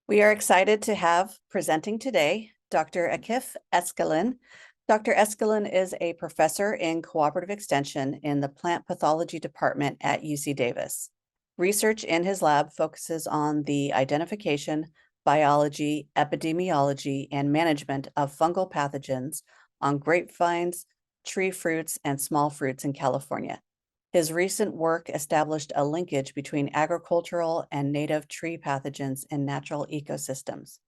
We are excited to have presenting today Dr. Akif Eskalen. Dr. Eskalen is a professor in cooperative extension in the plant pathology department at UC Davis. Research in his lab focuses on the identification, biology, epidemiology, and management of fungal pathogens on grapevines, tree fruits, and small fruits in California. His recent work established a linkage between agricultural and native tree pathogens in natural ecosystems.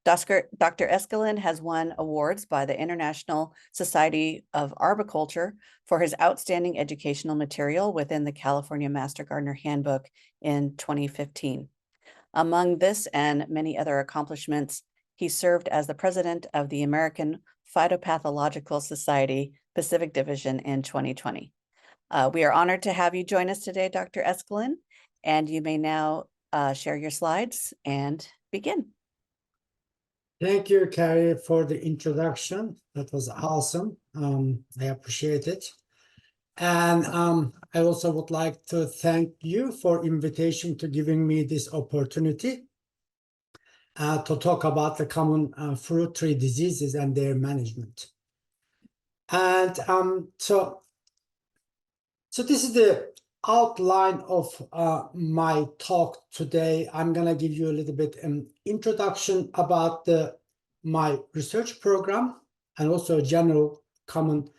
Dr. Eskalen has won awards by the International Society of Arboriculture for his outstanding educational material within the California Master Gardener Handbook in 2015. Among this and many other accomplishments, he served as the president of the American Phytopathological Society Pacific Division in 2020. We are honored to have you join us today, Dr. Eskalen, and you may now share your slides and begin. Thank you, Carrie, for the introduction. That was awesome. I appreciate it. And I also would like to thank you for invitation to giving me this opportunity to talk about the common fruit tree diseases and their management. And so this is the outline of my talk today. I'm going to give you a little bit an introduction about my research program and also general common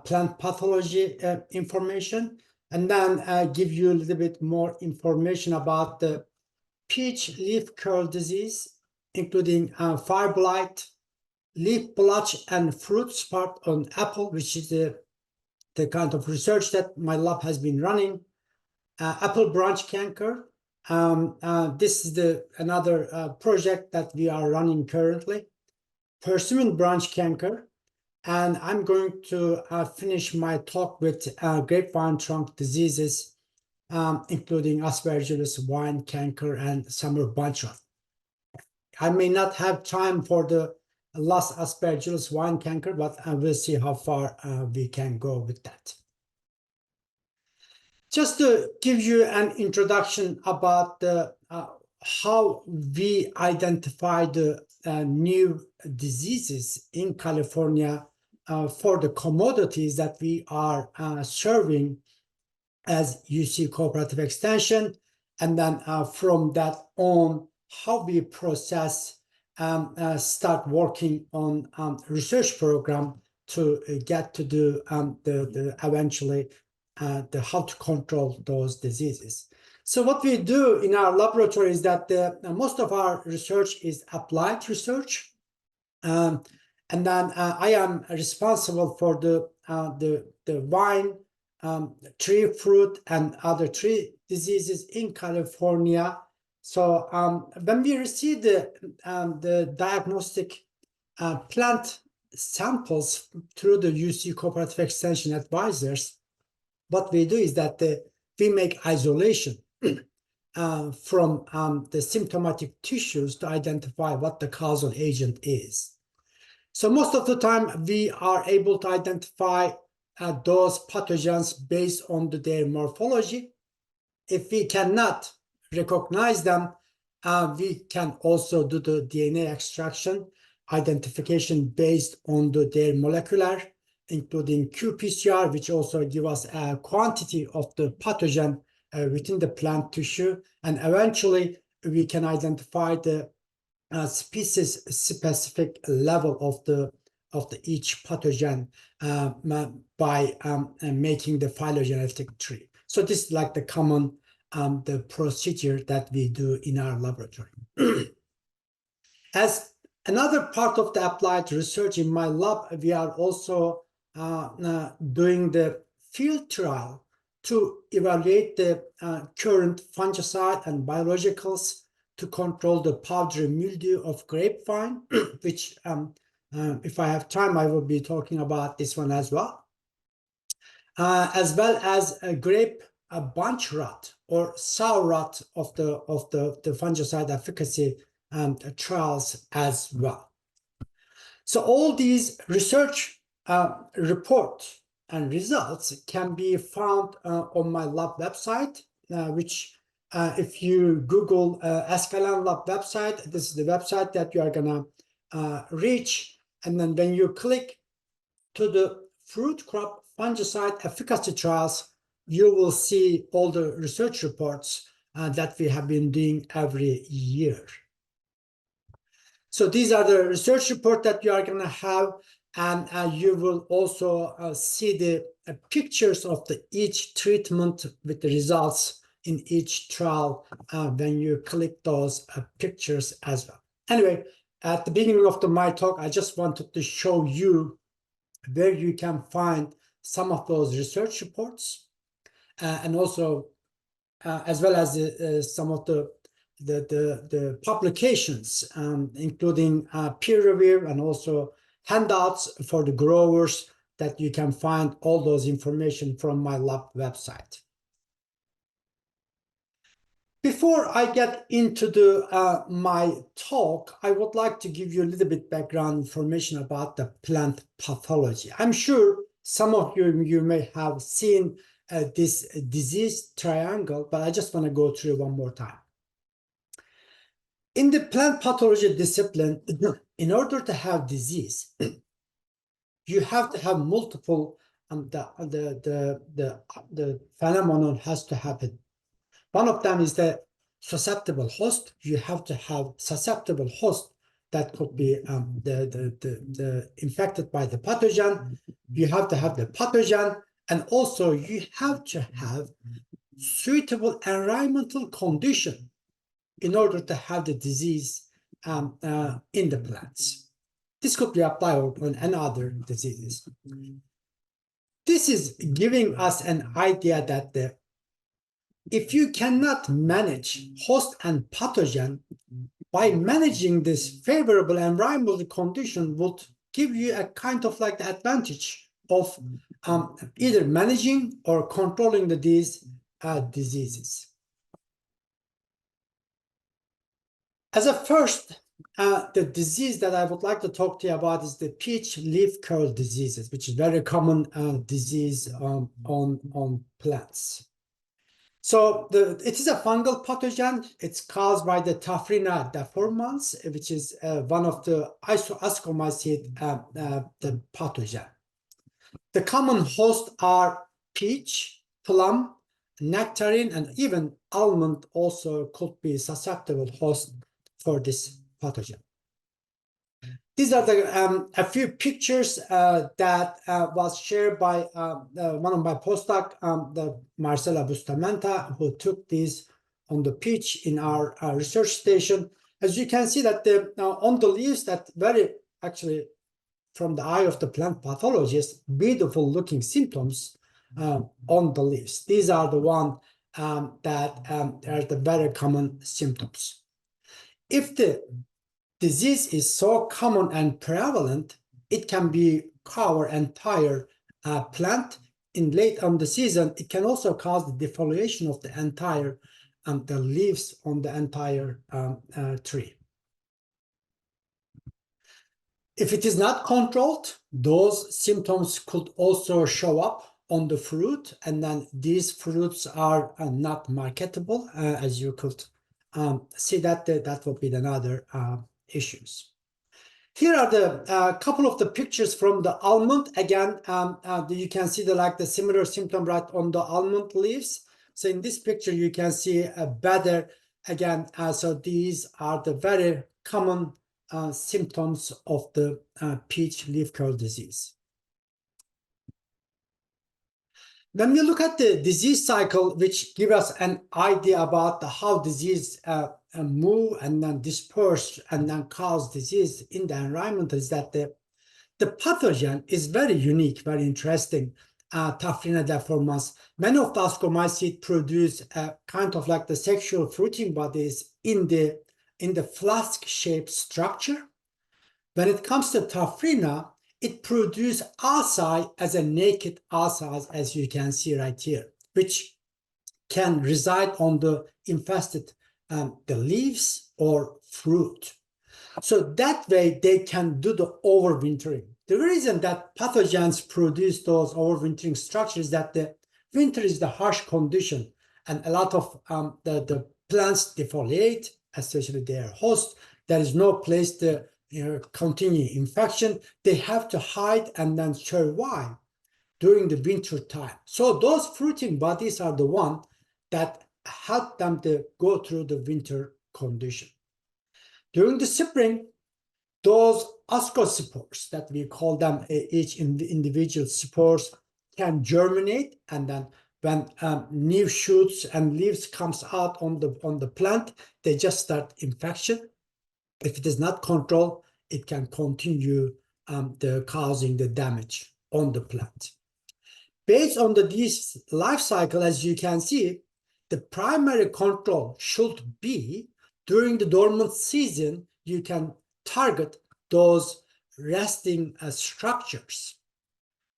plant pathology information, and then give you a little bit more information about the peach leaf curl disease, including fire blight, leaf blotch, and fruit spot on apple, which is the kind of research that my lab has been running. Apple branch canker. This is another project that we are running currently. Persimmon branch canker. And I'm going to finish my talk with grapevine trunk diseases, including aspergillus, vine canker, and summer bunch rot. I may not have time for the last aspergillus vine canker, but I will see how far we can go with that. Just to give you an introduction about how we identify the new diseases in California for the commodities that we are serving as UC Cooperative Extension, and then from that on, how we process start working on research program to get to do eventually how to control those diseases. So what we do in our laboratory is that most of our research is applied research, and then I am responsible for the vine, tree fruit, and other tree diseases in California. So when we receive the diagnostic plant samples through the UC Cooperative Extension advisors, what we do is that we make isolation from the symptomatic tissues to identify what the causal agent is. So most of the time, we are able to identify those pathogens based on their morphology. If we cannot recognize them, we can also do the DNA extraction identification based on their molecular, including qPCR, which also give us a quantity of the pathogen within the plant tissue, and eventually we can identify the species-specific level of each pathogen by making the phylogenetic tree. So this is like the common the procedure that we do in our laboratory. As another part of the applied research in my lab, we are also doing the field trial to evaluate the current fungicide and biologicals to control the powdery mildew of grapevine, which if I have time, I will be talking about this one as well as a grape bunch rot or sour rot of the fungicide efficacy trials as well. So all these research reports and results can be found on my lab website, which if you Google Eskalen Lab website, this is the website that you are gonna reach. And then when you click to the fruit crop fungicide efficacy trials, you will see all the research reports that we have been doing every year. So these are the research reports that you are going to have, and you will also see the pictures of each treatment with the results in each trial when you click those pictures as well. Anyway, at the beginning of my talk, I just wanted to show you where you can find some of those research reports, and also as well as some of the publications, including peer review and also handouts for the growers, that you can find all those information from my lab website. Before I get into my talk, I would like to give you a little bit background information about the plant pathology. I'm sure some of you may have seen this disease triangle, but I just want to go through one more time. In the plant pathology discipline, in order to have disease, you have to have multiple, the phenomenon has to happen. One of them is the susceptible host. You have to have susceptible host that could be infected by the pathogen. You have to have the pathogen, and also you have to have suitable environmental condition in order to have the disease in the plants. This could be applied on any other diseases. This is giving us an idea that if you cannot manage host and pathogen, by managing this favorable environmental condition would give you a kind of like the advantage of either managing or controlling these diseases. As a first, the disease that I would like to talk to you about is the peach leaf curl diseases, which is very common disease on plants. So it is a fungal pathogen. It's caused by the Taphrina deformans, which is one of the isoascomycete the pathogen. The common hosts are peach, plum, nectarine, and even almond also could be susceptible host for this pathogen. These are a few pictures that was shared by one of my postdoc, the Marcela Bustamante, who took these on the peach in our research station. As you can see that on the leaves, that very actually from the eye of the plant pathologist, beautiful looking symptoms on the leaves. These are the ones that are the very common symptoms. If the disease is so common and prevalent, it can be cover entire plant. In late on the season, it can also cause the defoliation of the entire the leaves on the entire tree. If it is not controlled, those symptoms could also show up on the fruit, and then these fruits are not marketable, as you could see that will be another issues. Here are the couple of the pictures from the almond. Again, you can see the similar symptom right on the almond leaves. So in this picture, you can see a better again. So these are the very common symptoms of the peach leaf curl disease. When we look at the disease cycle, which gives us an idea about how disease move and then disperse and then cause disease in the environment, is that the pathogen is very unique, very interesting. Taphrina deformans. Many of the ascomycete produce kind of like the sexual fruiting bodies in the flask-shaped structure. When it comes to Taphrina, it produces oocyte as a naked oocyte, as you can see right here, which can reside on the infested the leaves or fruit. So that way they can do the overwintering. The reason that pathogens produce those overwintering structures is that the winter is the harsh condition, and a lot of the plants defoliate, especially their host. There is no place to continue infection. They have to hide and then survive during the winter time. So those fruiting bodies are the ones that help them to go through the winter condition. During the spring, those ascospores that we call them, each individual spores can germinate, and then when new shoots and leaves comes out on the plant, they just start infection. If it is not controlled, it can continue causing the damage on the plant. Based on this life cycle, as you can see, the primary control should be during the dormant season. You can target those resting structures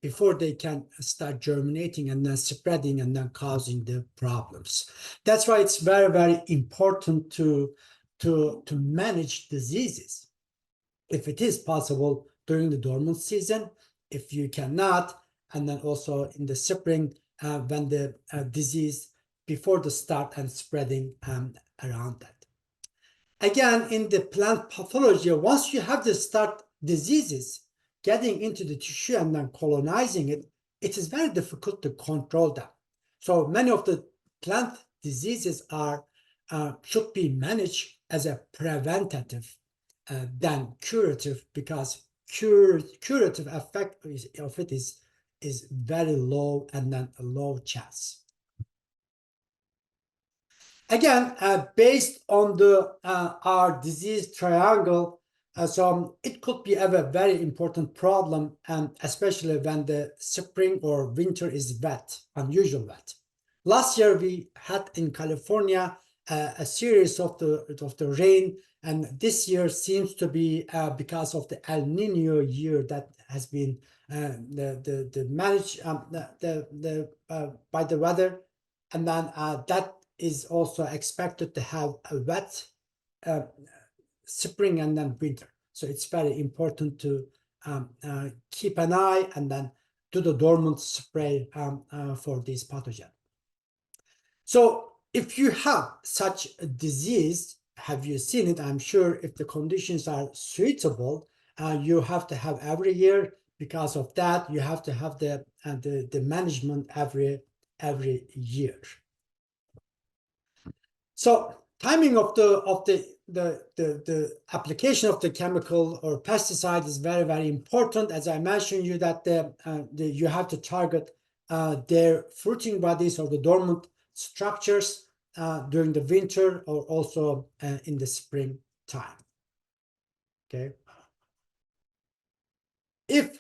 before they can start germinating and then spreading and then causing the problems. That's why it's very, very important to manage diseases, if it is possible, during the dormant season. If you cannot, and then also in the spring, when the disease before the start and spreading around that. Again, in the plant pathology, once you have the start diseases getting into the tissue and then colonizing it, it is very difficult to control them. So many of the plant diseases should be managed as a preventative than curative, because curative effect of it is very low and then a low chance. Again, based on our disease triangle, so it could be a very important problem, especially when the spring or winter is wet, unusual wet. Last year we had in California a series of the rain, and this year seems to be because of the El Nino year that has been managed by the weather, and then that is also expected to have a wet spring and then winter. So it's very important to keep an eye and then do the dormant spray for this pathogen. So if you have such a disease, have you seen it? I'm sure if the conditions are suitable, you have to have every year. Because of that, you have to have the management every year. So timing of the application of the chemical or pesticide is very, very important. As I mentioned you that you have to target their fruiting bodies or the dormant structures during the winter or also in the spring time. Okay. If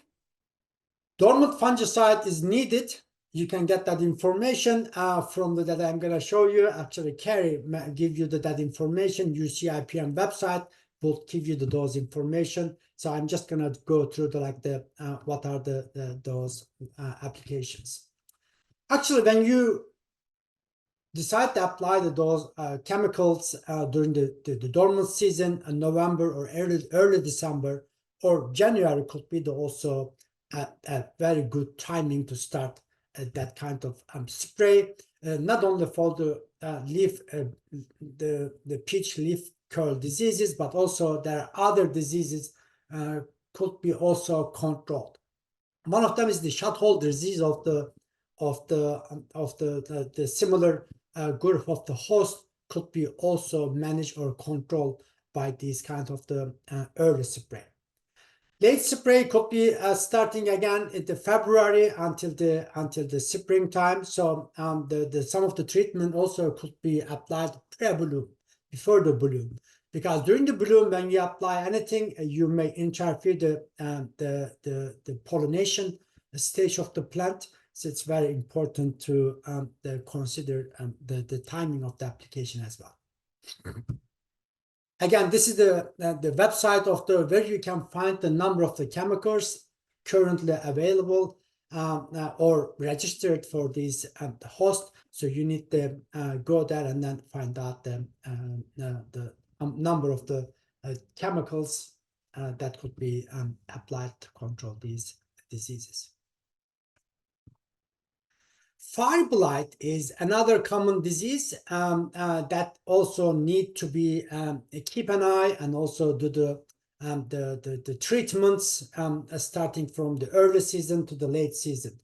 dormant fungicide is needed, you can get that information from that I'm going to show you. Actually, Carrie give you that information. UC IPM website will give you those information. So I'm just going to go through what are those applications. Actually, when you decide to apply those chemicals during the dormant season in November or early December or January could be also a very good timing to start that kind of spray, not only for the the peach leaf curl diseases, but also there are other diseases could be also controlled. One of them is the shot hole disease of the similar group of the host could be also managed or controlled by these kind of the early spray. Late spray could be starting again in the February until the springtime. So some of the treatment also could be applied pre-bloom, before the bloom, because during the bloom when you apply anything, you may interfere the pollination stage of the plant. So it's very important to consider the timing of the application as well. Again, this is the website of where you can find the number of the chemicals currently available or registered for these host. So you need to go there and then find out the number of the chemicals that could be applied to control these diseases. Fire blight is another common disease that also need to be keep an eye and also do the treatments starting from the early season to the late season,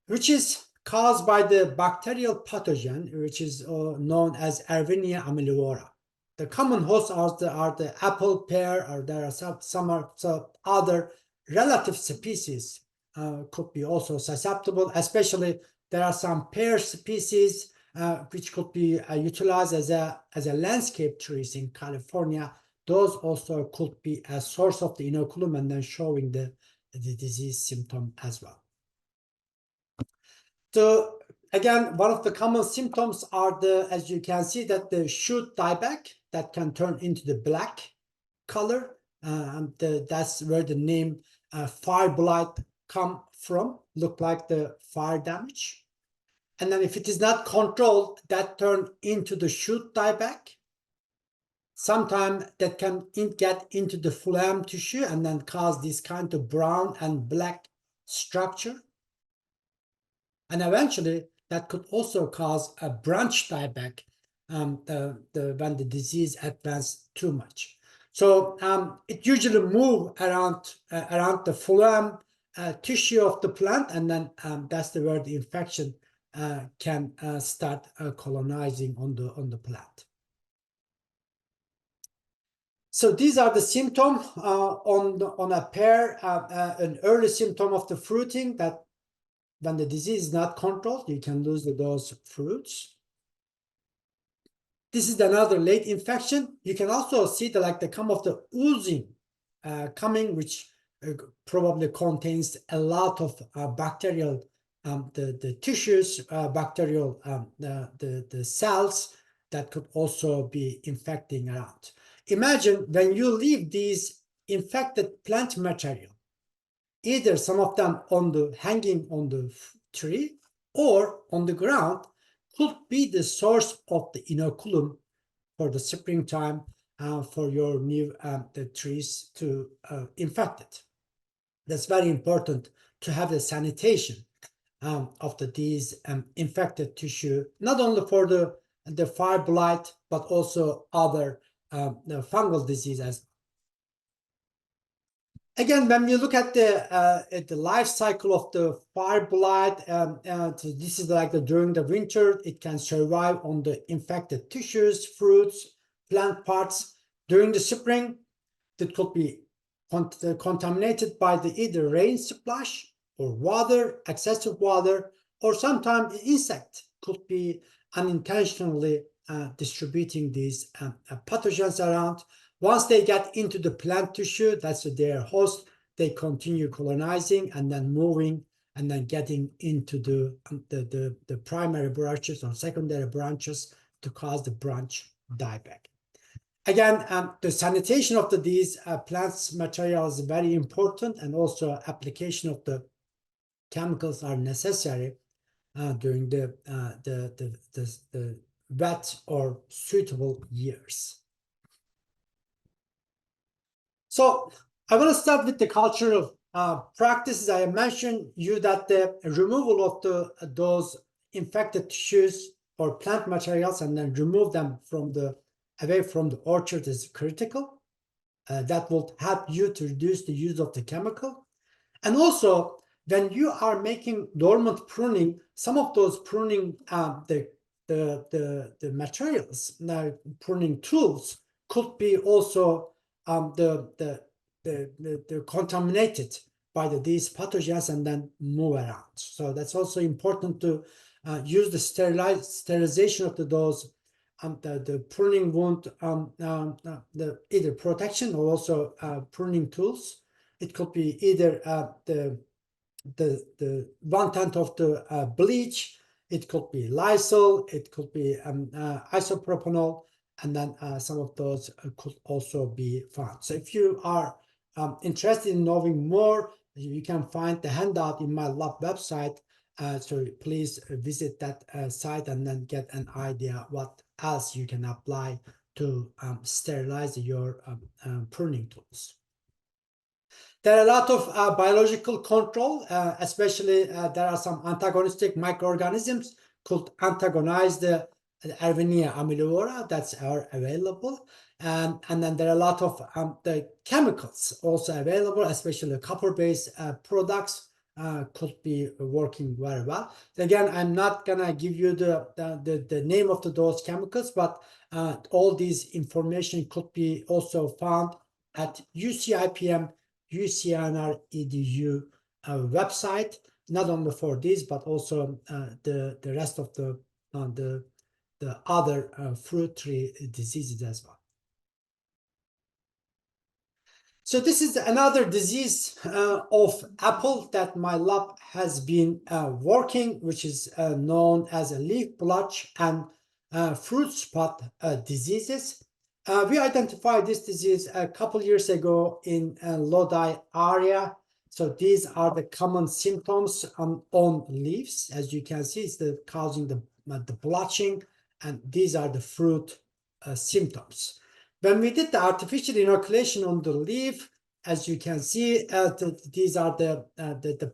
which is caused by the bacterial pathogen, which is known as Erwinia amyloivora. The common hosts are the apple, pear, or there are some other relative species could be also susceptible, especially there are some pear species which could be utilized as a landscape trees in California. Those also could be a source of the inoculum and then showing the disease symptom as well. So again, one of the common symptoms are as you can see, that the shoot dieback that can turn into the black color. That's where the name fire blight come from, look like the fire damage. And then if it is not controlled, that turn into the shoot dieback. Sometimes that can get into the phloem tissue and then cause this kind of brown and black structure. And eventually, that could also cause a branch dieback when the disease advances too much. So it usually moves around the phloem tissue of the plant, and then that's where the infection can start colonizing on the plant. So these are the symptoms on a pear, an early symptom of the fruiting, that when the disease is not controlled, you can lose those fruits. This is another late infection. You can also see the come of the oozing coming, which probably contains a lot of bacterial, the tissues, bacterial, the cells that could also be infecting around. Imagine when you leave these infected plant material, either some of them hanging on the tree or on the ground, could be the source of the inoculum for the springtime for your new the trees to infect it. That's very important to have the sanitation of these infected tissue, not only for the fire blight, but also other fungal diseases. Again, when we look at the life cycle of the fire blight, this is during the winter, it can survive on the infected tissues, fruits, plant parts. During the spring, it could be contaminated by either rain splash or water, excessive water, or sometimes the insect could be unintentionally distributing these pathogens around. Once they get into the plant tissue, that's their host, they continue colonizing and then moving and then getting into the primary branches or secondary branches to cause the branch dieback. Again, the sanitation of these plants materials is very important, and also application of the chemicals are necessary during the wet or suitable years. So I want to start with the cultural practices. I mentioned you that the removal of those infected tissues or plant materials and then remove them away from the orchard is critical. That will help you to reduce the use of the chemical. And also, when you are making dormant pruning, some of those pruning the materials, pruning tools, could be also the contaminated by these pathogens and then move around. So that's also important to use the sterilization of those the pruning wound, the either protection or also pruning tools. It could be either the 1/10 of the bleach. It could be Lysol. It could be isopropanol. And then some of those could also be found. So if you are interested in knowing more, you can find the handout in my lab website. So please visit that site and then get an idea what else you can apply to sterilize your pruning tools. There are a lot of biological control, especially there are some antagonistic microorganisms could antagonize the Erwinia amylivora that's available. And then there are a lot of the chemicals also available, especially copper-based products could be working very well. Again, I'm not gonna give you the name of those chemicals, but all these information could be also found at UC IPM UCNR EDU website, not only for this, but also the rest of the other fruit tree diseases as well. So this is another disease of apple that my lab has been working, which is known as a leaf blotch and fruit spot diseases. We identified this disease a couple years ago in Lodi area. So these are the common symptoms on leaves. As you can see, it's causing the blotching, and these are the fruit symptoms. When we did the artificial inoculation on the leaf, as you can see, these are the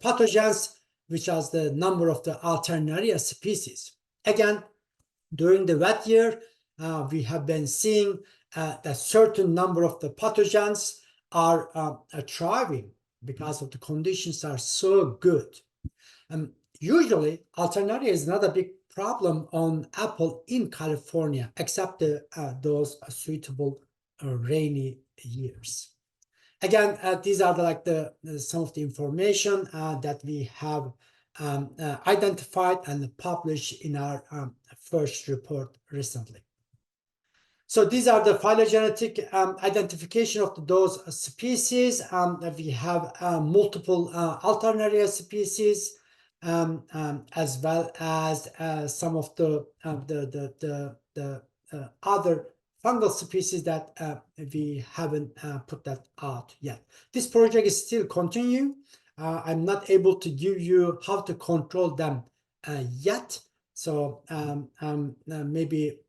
pathogens, which is the number of the Alternaria species. Again, during the wet year, we have been seeing that certain number of the pathogens are thriving because of the conditions are so good. Usually, Alternaria is not a big problem on apple in California, except those suitable rainy years. Again, these are some of the information that we have identified and published in our first report recently. So these are the phylogenetic identification of those species. We have multiple Alternaria species, as well as some of the other fungal species that we haven't put that out yet. This project is still continuing. I'm not able to give you how to control them yet. So maybe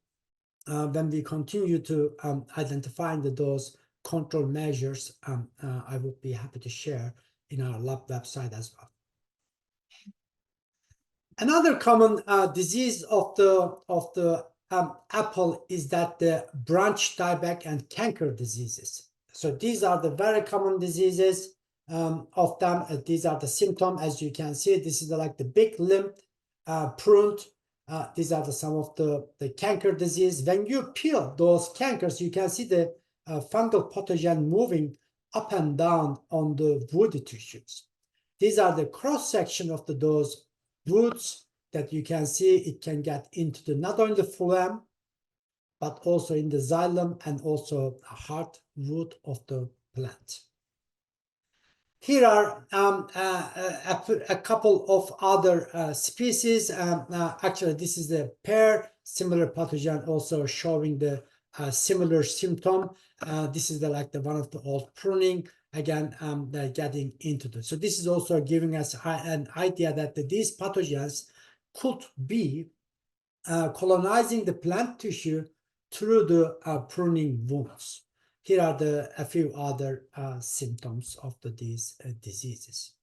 when we continue to identify those control measures, I would be happy to share in our lab website as well. Another common disease of the apple is that the branch dieback and canker diseases. So these are the very common diseases of them. These are the symptoms. As you can see, this is like the big limb pruned. These are some of the canker disease. When you peel those cankers, you can see the fungal pathogen moving up and down on the woody tissues. These are the cross section of those roots that you can see. It can get into not only the phloem, but also in the xylem and also a heart root of the plant. Here are a couple of other species. Actually, this is the pear, similar pathogen, also showing the similar symptom. This is like one of the old pruning. Again, they're getting into this. So this is also giving us an idea that these pathogens could be colonizing the plant tissue through the pruning wounds. Here are a few other symptoms of these diseases.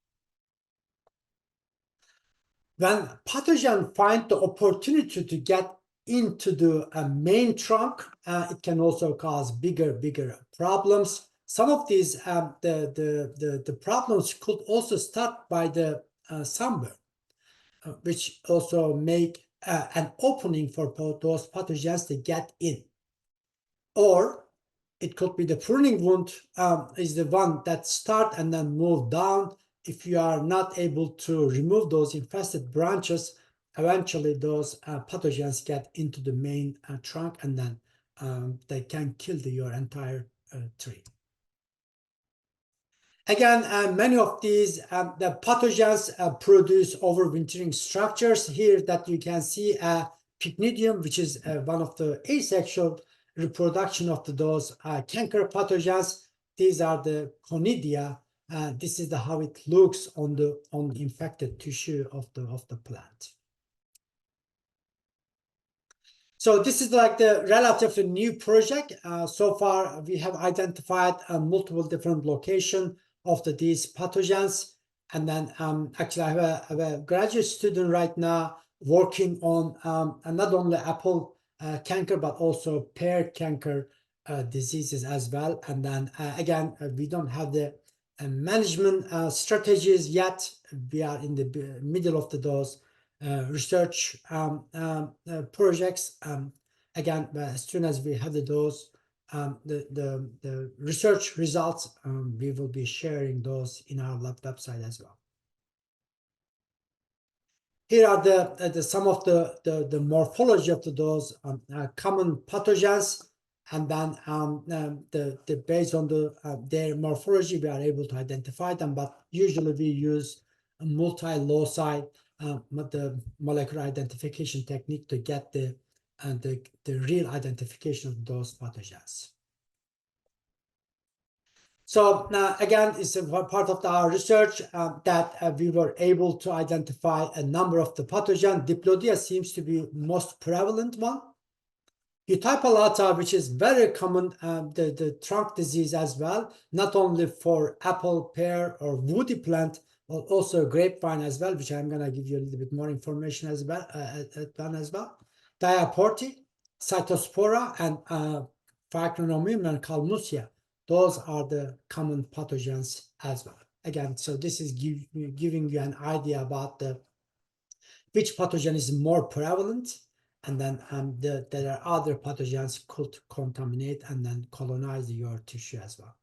When pathogen find the opportunity to get into the main trunk, it can also cause bigger problems. Some of these the problems could also start by the sunburn, which also make an opening for those pathogens to get in. Or it could be the pruning wound is the one that start and then move down. If you are not able to remove those infested branches, eventually those pathogens get into the main trunk, and then they can kill your entire tree. Again, many of these the pathogens produce overwintering structures. Here that you can see pycnidium, which is one of the asexual reproduction of those canker pathogens. These are the conidia. This is how it looks on the infected tissue of the plant. So this is like the relatively new project. So far, we have identified multiple different locations these pathogens. And then actually I have a graduate student right now working on not only apple canker, but also pear canker diseases as well. And then again, we don't have the management strategies yet. We are in the middle of those research projects. Again, as soon as we have those the research results, we will be sharing those in our lab website as well. Here are the some of the morphology of those common pathogens, and then based on their morphology, we are able to identify them. But usually we use a multi-loci the molecular identification technique to get the real identification of those pathogens. So again, it's a part of our research that we were able to identify a number of the pathogens. Diplodia seems to be most prevalent one. Eutypalata, which is very common, the trunk disease as well, not only for apple, pear, or woody plant, but also grapevine as well, which I'm going to give you a little bit more information as well. Diaporti, Cytospora, and Phycronomium and Calmusia. Those are the common pathogens as well. Again, so this is giving you an idea about which pathogen is more prevalent, and then there are other pathogens could contaminate and then colonize your tissue as well.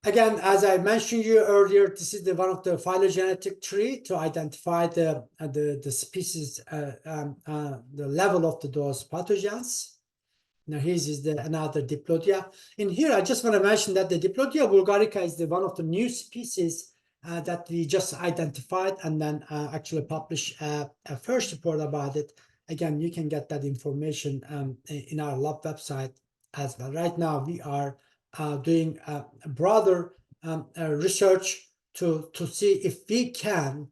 Again, as I mentioned you earlier, this is one of the phylogenetic tree to identify the species, the level of those pathogens. Now here's another Diplodia. In here, I just want to mention that the Diplodia bulgarica is one of the new species that we just identified, and then actually published a first report about it. Again, you can get that information in our lab website as well. Right now, we are doing a broader research to see if we can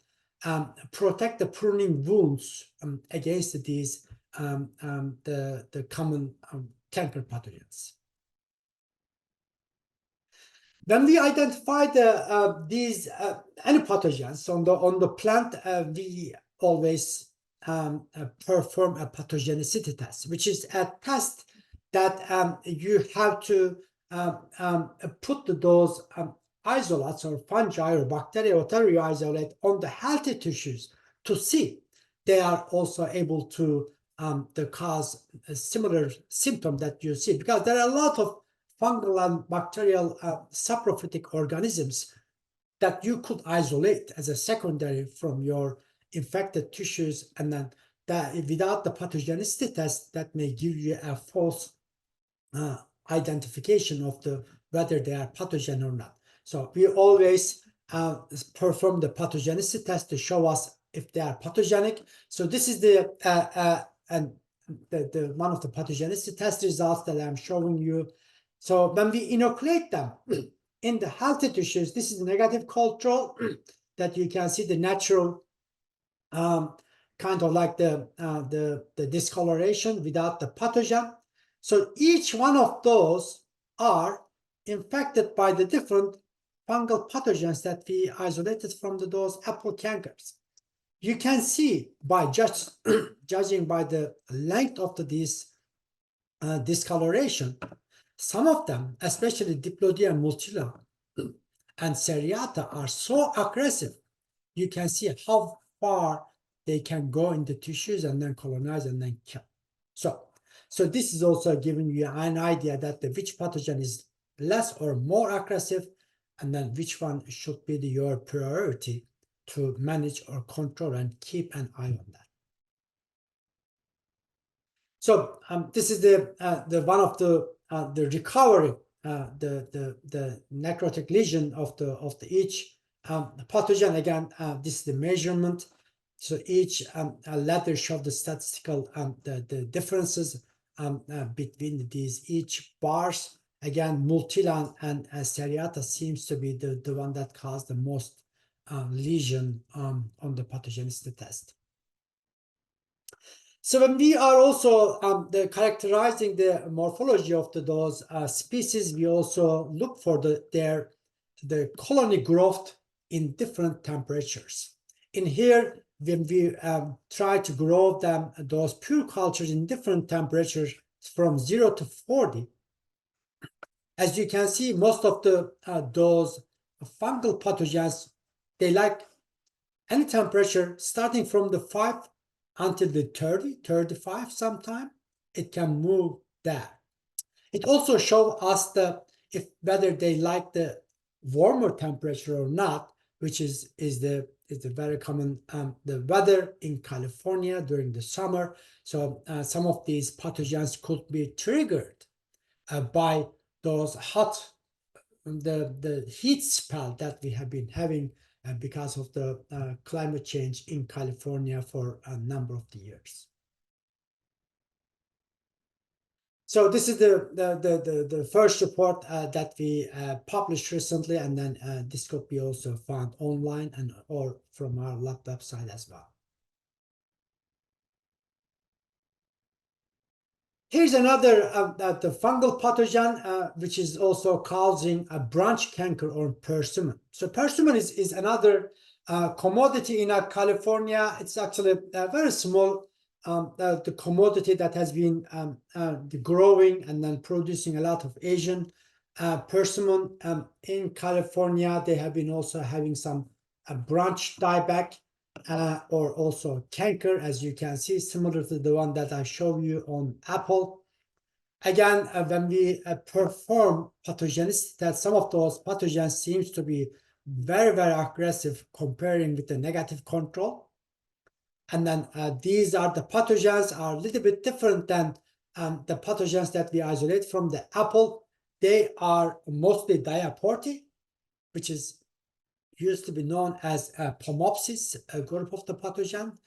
protect the pruning wounds against these the common canker pathogens. When we identify these any pathogens on the plant, we always perform a pathogenicity test, which is a test that you have to put those isolates or fungi or bacteria, whatever you isolate, on the healthy tissues to see they are also able to cause a similar symptom that you see, because there are a lot of fungal and bacterial saprophytic organisms that you could isolate as a secondary from your infected tissues, and then that without the pathogenicity test, that may give you a false identification of whether they are pathogen or not. So we always perform the pathogenicity test to show us if they are pathogenic. So this is the one of the pathogenicity test results that I'm showing you. So when we inoculate them in the healthy tissues, this is negative control that you can see the natural kind of like the discoloration without the pathogen. So each one of those are infected by the different fungal pathogens that we isolated from those apple cankers. You can see by judging by the length of this discoloration, some of them, especially Diplodia multila and Seriata, are so aggressive. You can see how far they can go in the tissues and then colonize and then kill. So this is also giving you an idea that which pathogen is less or more aggressive, and then which one should be your priority to manage or control and keep an eye on that. So this is the one of the recovery, the necrotic lesion of each pathogen. Again, this is the measurement. So each letter shows the statistical the differences between these each bars. Again, multila and Seriata seems to be the one that caused the most lesion on the pathogenicity test. So when we are also characterizing the morphology of those species, we also look for the colony growth in different temperatures. In here, when we try to grow those pure cultures in different temperatures from 0 to 40, as you can see, most of those fungal pathogens, they like any temperature starting from the 5 until the 30, 35 sometime, it can move there. It also shows us whether they like the warmer temperature or not, which is the very common the weather in California during the summer. So some of these pathogens could be triggered by those the heat spell that we have been having because of the climate change in California for a number of the years. So this is the first report that we published recently, and then this could be also found online or from our lab website as well. Here's another the fungal pathogen, which is also causing a branch canker or persimmon. So persimmon is another commodity in California. It's actually a very small the commodity that has been growing and then producing a lot of Asian persimmon. In California, they have been also having some branch dieback or also canker, as you can see, similar to the one that I showed you on apple. Again, when we perform pathogenicity, that some of those pathogens seems to be very, very aggressive comparing with the negative control. And then these are the pathogens are a little bit different than the pathogens that we isolate from the apple. They are mostly diaporti, which is used to be known as Pomopsis, a group of the pathogen,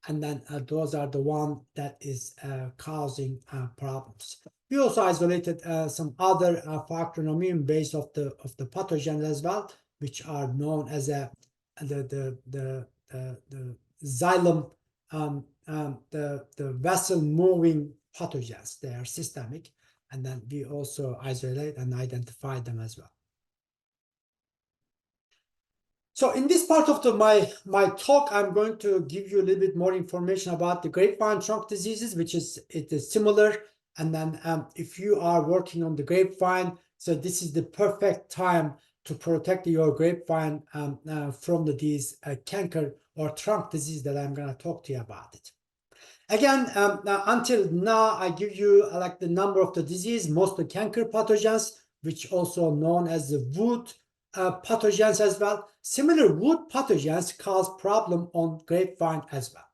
and then those are the one that is causing problems. We also isolated some other factor-immune base of the pathogens as well, which are known as the xylem, the vessel-moving pathogens. They are systemic, and then we also isolate and identify them as well. So in this part of my talk, I'm going to give you a little bit more information about the grapevine trunk diseases, which it is similar. And then if you are working on the grapevine, so this is the perfect time to protect your grapevine from these canker or trunk disease that I'm going to talk to you about it. Again, until now, I give you like the number of the disease, mostly canker pathogens, which also known as the wood pathogens as well. Similar wood pathogens cause problem on grapevine as well.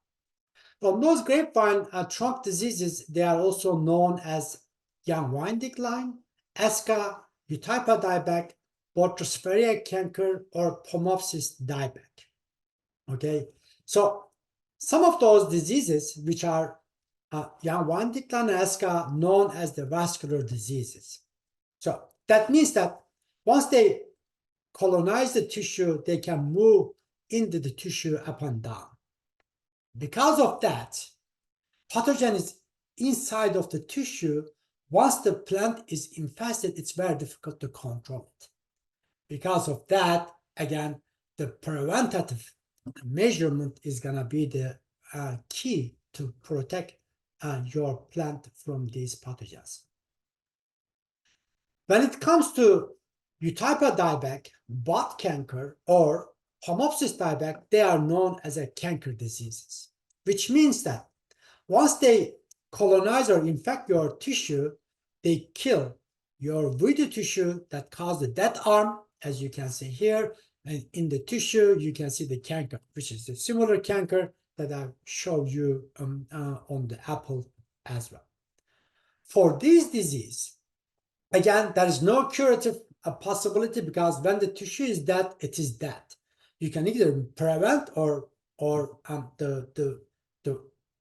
From those grapevine trunk diseases, they are also known as young vine decline, ASCA, Eutypa dieback, Botryopspheriac canker, or Pomopsis dieback. Okay, so some of those diseases, which are young vine decline and ASCA, known as the vascular diseases. So that means that once they colonize the tissue, they can move into the tissue up and down. Because of that, pathogen is inside of the tissue. Once the plant is infested, it's very difficult to control it. Because of that, again, the preventative measurement is going to be the key to protect your plant from these pathogens. When it comes to Eutypa dieback, bud canker, or Pomopsis dieback, they are known as canker diseases, which means that once they colonize or infect your tissue, they kill your voided tissue that causes the dead arm, as you can see here. And in the tissue, you can see the canker, which is the similar canker that I showed you on the apple as well. For this disease, again, there is no curative possibility, because when the tissue is dead, it is dead. You can either prevent or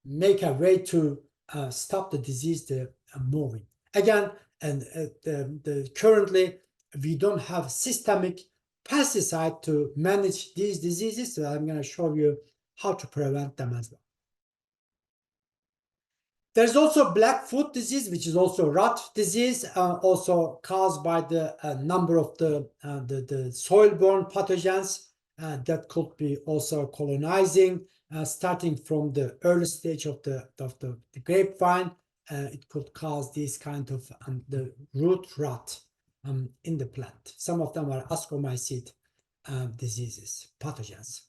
make a way to stop the disease moving. Again, and currently we don't have systemic pesticide to manage these diseases, so I'm going to show you how to prevent them as well. There's also blackfoot disease, which is also rot disease, also caused by the number of the soil-borne pathogens that could be also colonizing, starting from the early stage of the grapevine. It could cause these kind of the root rot in the plant. Some of them are ascomycete diseases, pathogens.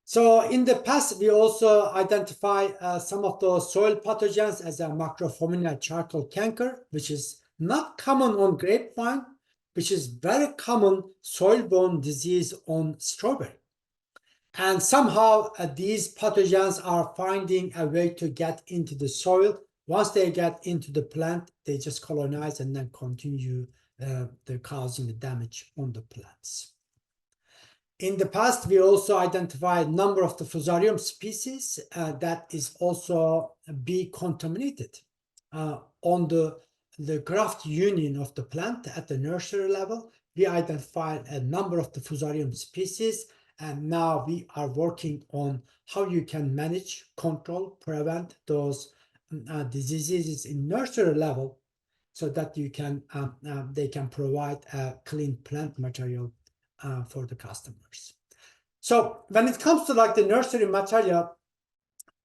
So in the past, we also identify some of those soil pathogens as a macrofominal charcoal canker, which is not common on grapevine, which is very common soil-borne disease on strawberry. And somehow these pathogens are finding a way to get into the soil. Once they get into the plant, they just colonize and then continue causing the damage on the plants. In the past, we also identified a number of the Fusarium species that is also be contaminated on the graft union of the plant at the nursery level. We identified a number of the Fusarium species, and now we are working on how you can manage, control, prevent those diseases in nursery level, so that you can they can provide a clean plant material for the customers. So when it comes to like the nursery material,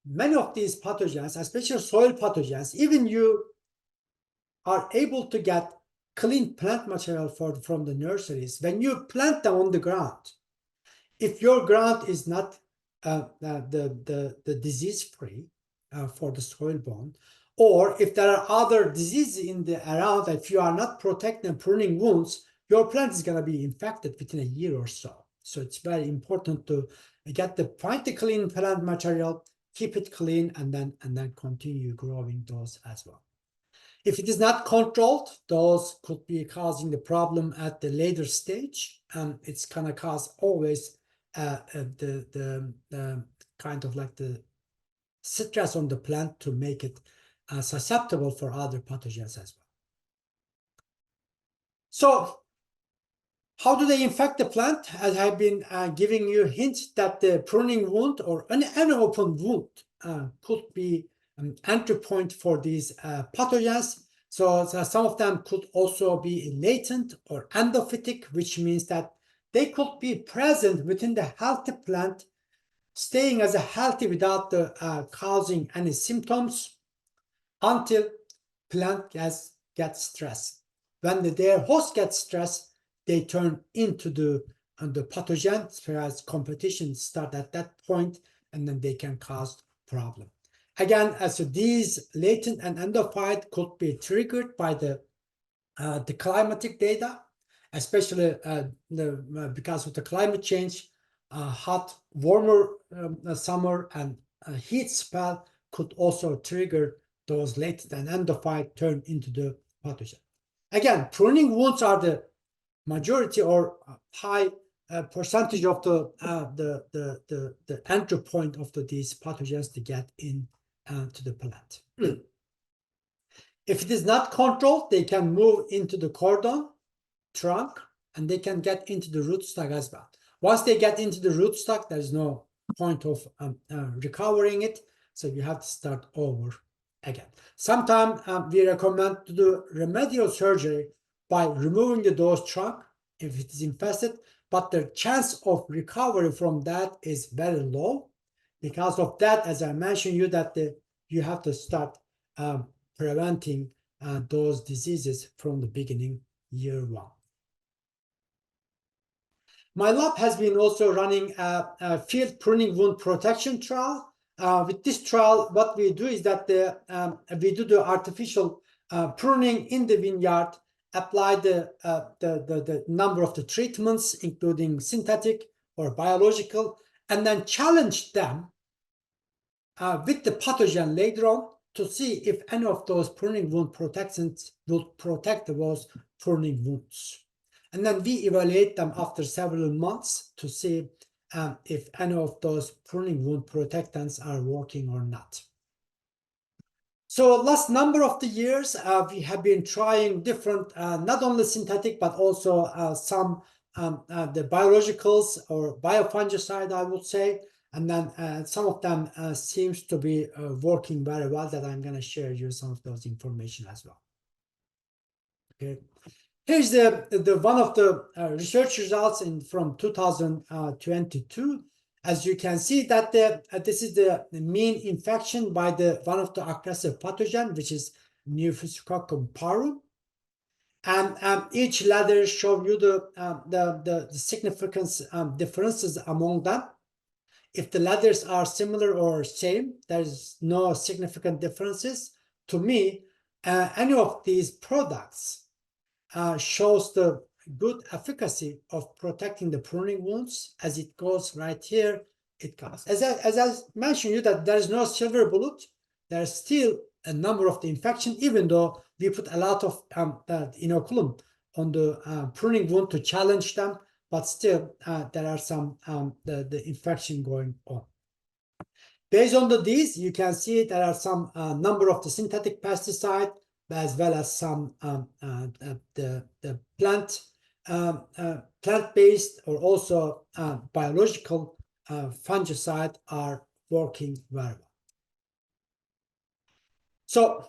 many of these pathogens, especially soil pathogens, even you are able to get clean plant material from the nurseries. When you plant them on the ground, if your ground is not the disease-free for the soil-borne, or if there are other diseases in the around, if you are not protecting and pruning wounds, your plant is going to be infected within a year or so. So it's very important to find the clean plant material, keep it clean, and then continue growing those as well. If it is not controlled, those could be causing the problem at the later stage, and it's going to cause always the kind of like the stress on the plant to make it susceptible for other pathogens as well. So how do they infect the plant? As I've been giving you hints that the pruning wound or an open wound could be an entry point for these pathogens. So some of them could also be latent or endophytic, which means that they could be present within the healthy plant, staying as a healthy without causing any symptoms until plant gets stressed. When their host gets stressed, they turn into the pathogen, whereas competition start at that point, and then they can cause problem. Again, so these latent and endophyte could be triggered by the climatic data, especially because of the climate change. Hot, warmer summer and heat spell could also trigger those latent and endophyte turn into the pathogen. Again, pruning wounds are the majority or high percentage of the entry point of these pathogens to get in to the plant. If it is not controlled, they can move into the cordon, trunk, and they can get into the rootstock as well. Once they get into the rootstock, there is no point of recovering it, so you have to start over again. Sometimes we recommend to do remedial surgery by removing the dose trunk if it is infested, but the chance of recovery from that is very low. Because of that, as I mentioned you, that you have to start preventing those diseases from the beginning, year one. My lab has been also running a field pruning wound protection trial. With this trial, what we do is that we do the artificial pruning in the vineyard, apply the number of the treatments, including synthetic or biological, and then challenge them with the pathogen later on to see if any of those pruning wound protectants will protect those pruning wounds. And then we evaluate them after several months to see if any of those pruning wound protectants are working or not. So last number of the years, we have been trying different, not only synthetic, but also some the biologicals or biofungicide, I would say. And then some of them seems to be working very well, that I'm going to share you some of those information as well. Okay. Here's the one of the research results from 2022. As you can see that this is the mean infection by one of the aggressive pathogen, which is Pneumococcus aureus. And each ladder show you the significance differences among them. If the ladders are similar or same, there's no significant differences. To me, any of these products shows the good efficacy of protecting the pruning wounds. As it goes right here, it goes. As I mentioned you that there is no silver bullet, there's still a number of the infection, even though we put a lot of inoculum on the pruning wound to challenge them, but still there are some the infection going on. Based on these, you can see there are some number of the synthetic pesticide, as well as some the plant-based or also biological fungicide are working very well. So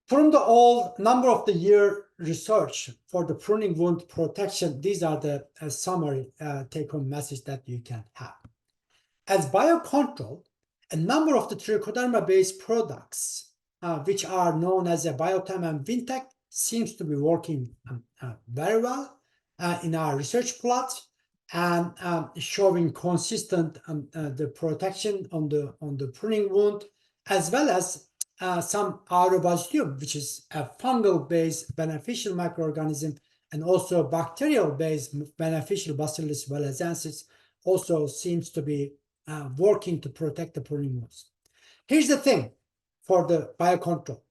from the old number of the year research for the pruning wound protection, these are the summary take-home message that you can have. As biocontrol, a number of the trichoderma-based products, which are known as a Biotime and Vintech, seems to be working very well in our research plot, and showing consistent the protection on the pruning wound, as well as some Aurobacillus, which is a fungal-based beneficial microorganism, and also bacterial-based beneficial Bacillus thuringiensis also seems to be working to protect the pruning wounds. Here's the thing for the biocontrol.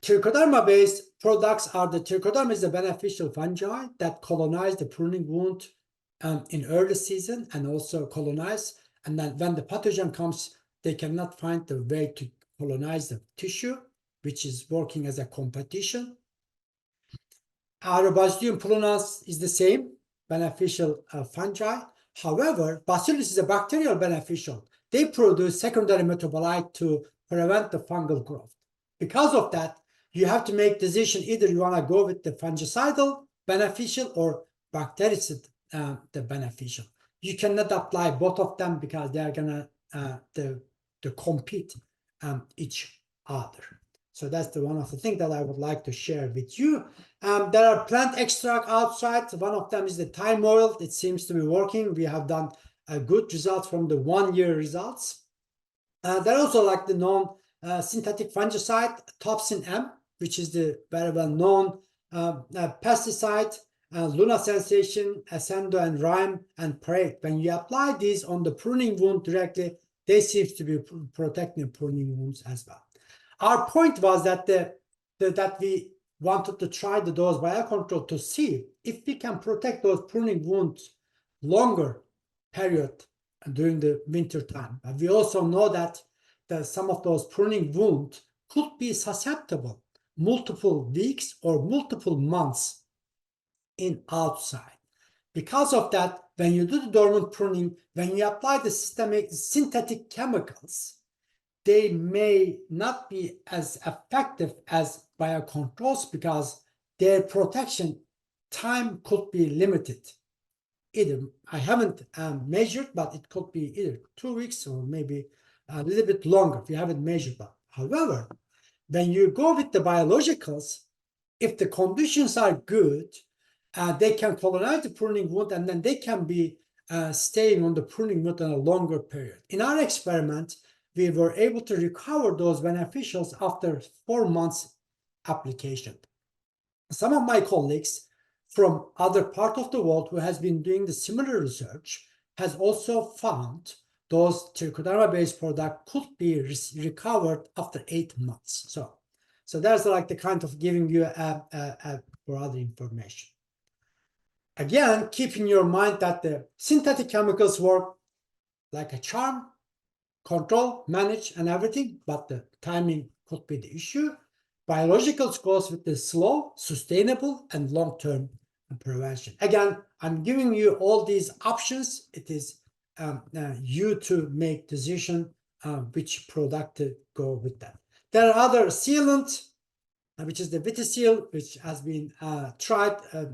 Trichoderma-based products are the trichoderma is a beneficial fungi that colonize the pruning wound in early season and also colonize. And then when the pathogen comes, they cannot find the way to colonize the tissue, which is working as a competition. Aurobacillus prunas is the same beneficial fungi. However, Bacillus is a bacterial beneficial. They produce secondary metabolite to prevent the fungal growth. Because of that, you have to make decision either you want to go with the fungicidal beneficial or bactericid the beneficial. You cannot apply both of them because they are gonna to compete each other. So that's the one of the things that I would like to share with you. There are plant extract outside. One of them is the thyme oil. It seems to be working. We have done a good result from the 1-year results. There are also like the known synthetic fungicide, Topsin M, which is the very well known pesticide, Luna Sensation, Ascendo and Rhyme and Parade. When you apply these on the pruning wound directly, they seem to be protecting pruning wounds as well. Our point was that that we wanted to try the dose biocontrol to see if we can protect those pruning wounds longer period during the winter time. And we also know that some of those pruning wounds could be susceptible multiple weeks or multiple months in outside. Because of that, when you do the dormant pruning, when you apply the synthetic chemicals, they may not be as effective as biocontrols because their protection time could be limited. Either, I haven't measured, but it could be either 2 weeks or maybe a little bit longer. We haven't measured that. However, when you go with the biologicals, if the conditions are good, they can colonize the pruning wound and then they can be staying on the pruning wound in a longer period. In our experiment, we were able to recover those beneficials after 4 months application. Some of my colleagues from other part of the world who has been doing the similar research has also found those trichoderma-based products could be recovered after 8 months. So that's like the kind of giving you for other information. Again, keep in your mind that the synthetic chemicals work like a charm, control, manage, and everything, but the timing could be the issue. Biologicals goes with the slow, sustainable, and long-term prevention. Again, I'm giving you all these options. It is you to make decision which product to go with that. There are other sealant, which is the Vitaseal, which has been tried a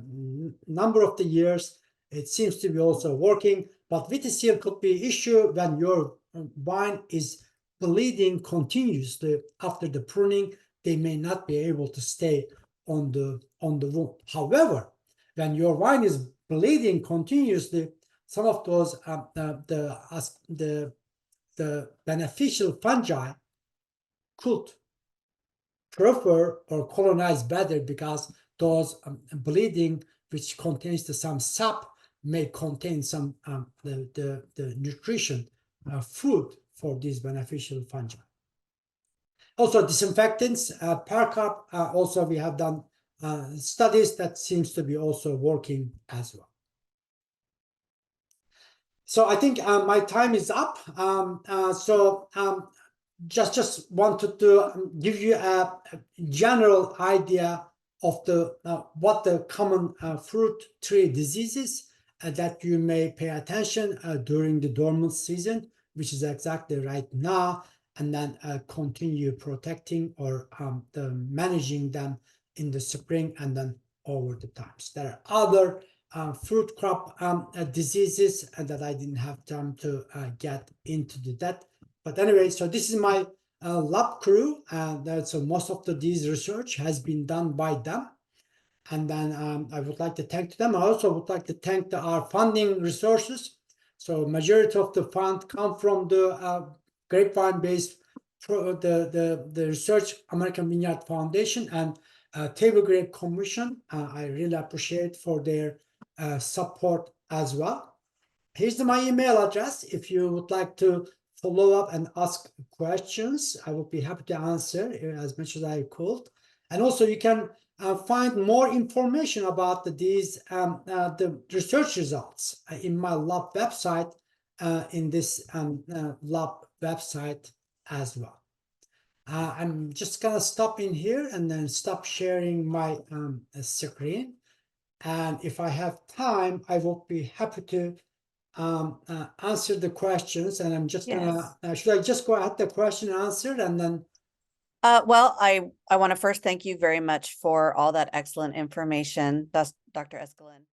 number of the years. It seems to be also working, but Vitaseal could be an issue when your vine is bleeding continuously after the pruning. They may not be able to stay on the wound. However, when your vine is bleeding continuously, some of those the beneficial fungi could prefer or colonize better, because those bleeding, which contains some sap, may contain some the nutrition food for these beneficial fungi. Also, disinfectants, paracarb. Also, we have done studies that seems to be also working as well. So I think my time is up. Just wanted to give you a general idea of the what the common fruit tree diseases that you may pay attention during the dormant season, which is exactly right now, and then continue protecting or managing them in the spring and then over the times. There are other fruit crop diseases that I didn't have time to get into the depth. But anyway, so this is my lab crew. So most of these research has been done by them. And then I would like to thank them. I also would like to thank our funding resources. So majority of the fund come from the Grapevine-based the Research American Vineyard Foundation and Table Grape Commission. I really appreciate for their support as well. Here's my email address. If you would like to follow up and ask questions, I would be happy to answer as much as I could. And also you can find more information about these the research results in my lab website, in this lab website as well. I'm just gonna stop in here and then stop sharing my screen. And if I have time, I will be happy to answer the questions. And I'm just gonna, should I just go ahead the question and answer and then? Well, I want to first thank you very much for all that excellent information, Dr. Eskalen.